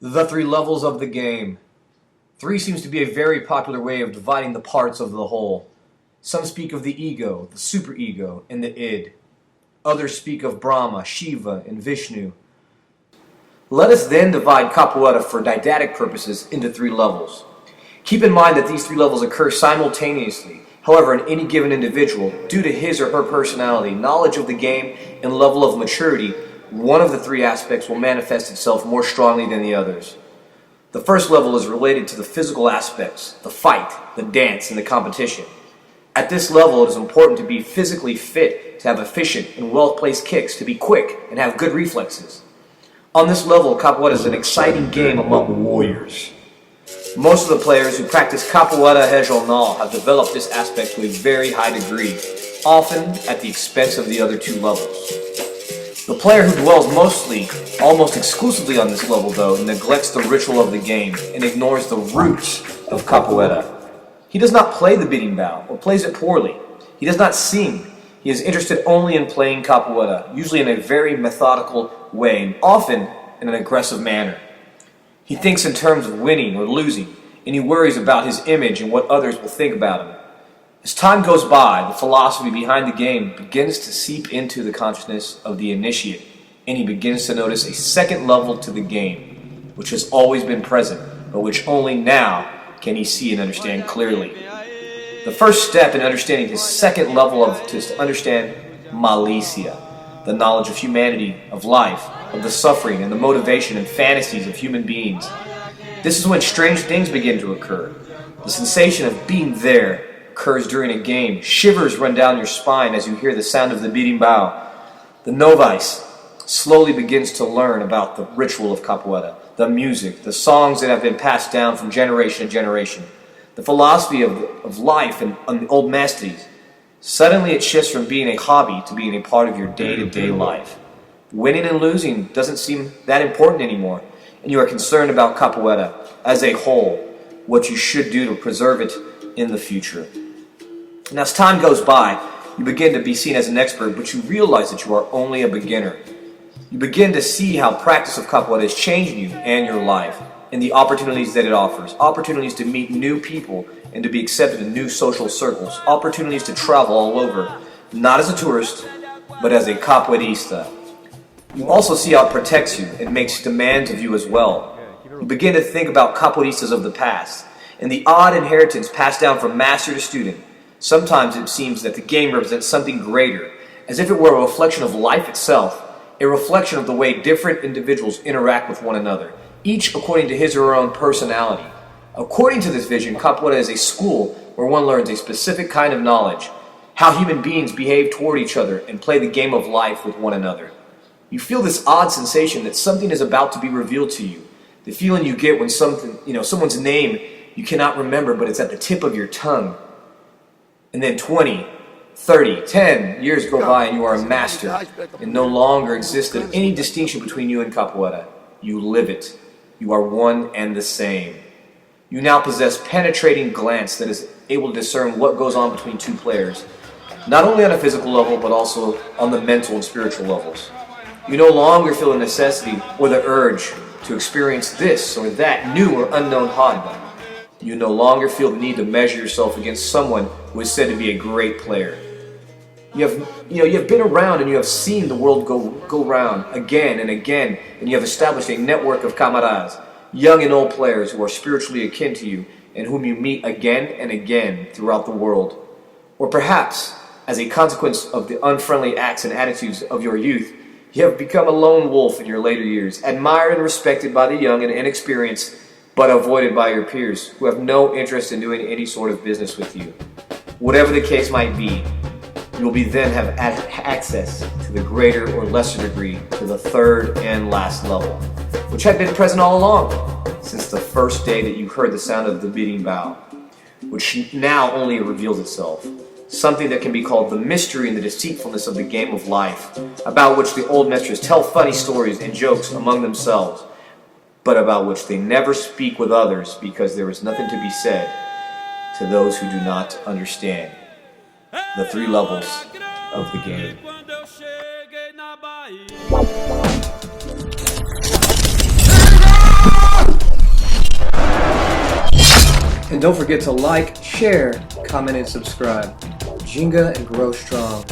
The three levels of the game. Three seems to be a very popular way of dividing the parts of the whole. Some speak of the ego, the superego, and the id. Others speak of Brahma, Shiva, and Vishnu. Let us then divide capoeira for didactic purposes into three levels. Keep in mind that these three levels occur simultaneously. However, in any given individual, due to his or her personality, knowledge of the game, and level of maturity, one of the three aspects will manifest itself more strongly than the others. The first level is related to the physical aspects, the fight, the dance, and the competition. At this level, it is important to be physically fit, to have efficient and well-placed kicks, to be quick, and have good reflexes. On this level, capoeira is an exciting game among warriors. Most of the players who practice capoeira regional have developed this aspect to a very high degree, often at the expense of the other two levels. The player who dwells mostly, almost exclusively on this level, though, neglects the ritual of the game and ignores the roots of capoeira. He does not play the beating bow, or plays it poorly. He does not sing. He is interested only in playing capoeira, usually in a very methodical way, and often in an aggressive manner. He thinks in terms of winning or losing, and he worries about his image and what others will think about him. As time goes by, the philosophy behind the game begins to seep into the consciousness of the initiate, and he begins to notice a second level to the game, which has always been present, but which only now can he see and understand clearly. The first step in understanding his second level is to understand malicia, the knowledge of humanity, of life, of the suffering and the motivation and fantasies of human beings. This is when strange things begin to occur. The sensation of being there occurs during a game. Shivers run down your spine as you hear the sound of the beating bow. The novice slowly begins to learn about the ritual of capoeira, the music, the songs that have been passed down from generation to generation, the philosophy of life and the old masters. Suddenly it shifts from being a hobby to being a part of your day-to-day life. Winning and losing doesn't seem that important anymore, and you are concerned about capoeira as a whole, what you should do to preserve it in the future. And as time goes by, you begin to be seen as an expert, but you realize that you are only a beginner. You begin to see how practice of capoeira is changing you and your life, and the opportunities that it offers. Opportunities to meet new people and to be accepted in new social circles. Opportunities to travel all over, not as a tourist, but as a capoeirista. You also see how it protects you and makes demands of you as well. You begin to think about capoeiristas of the past, and the odd inheritance passed down from master to student. Sometimes it seems that the game represents something greater, as if it were a reflection of life itself, a reflection of the way different individuals interact with one another, each according to his or her own personality. According to this vision, capoeira is a school where one learns a specific kind of knowledge, how human beings behave toward each other and play the game of life with one another. You feel this odd sensation that something is about to be revealed to you. The feeling you get when someone's name you cannot remember, but it's at the tip of your tongue. And then 20, 30, 10 years go by and you are a master, and no longer exists any distinction between you and capoeira. You live it. You are one and the same. You now possess penetrating glance that is able to discern what goes on between two players, not only on a physical level, but also on the mental and spiritual levels. You no longer feel the necessity or the urge to experience this or that new or unknown hobby. You no longer feel the need to measure yourself against someone who is said to be a great player. You have been around and you have seen the world go round again and again, and you have established a network of camaradas, young and old players who are spiritually akin to you and whom you meet again and again throughout the world. Or perhaps, as a consequence of the unfriendly acts and attitudes of your youth, you have become a lone wolf in your later years, admired and respected by the young and inexperienced, but avoided by your peers, who have no interest in doing any sort of business with you. Whatever the case might be, you will then have access to the greater or lesser degree to the third and last level, which had been present all along, since the first day that you heard the sound of the beating bow, which now only reveals itself. Something that can be called the mystery and the deceitfulness of the game of life, about which the old masters tell funny stories and jokes among themselves, but about which they never speak with others because there is nothing to be said to those who do not understand the three levels of the game. And don't forget to like, share, comment, and subscribe. Jinga and grow strong.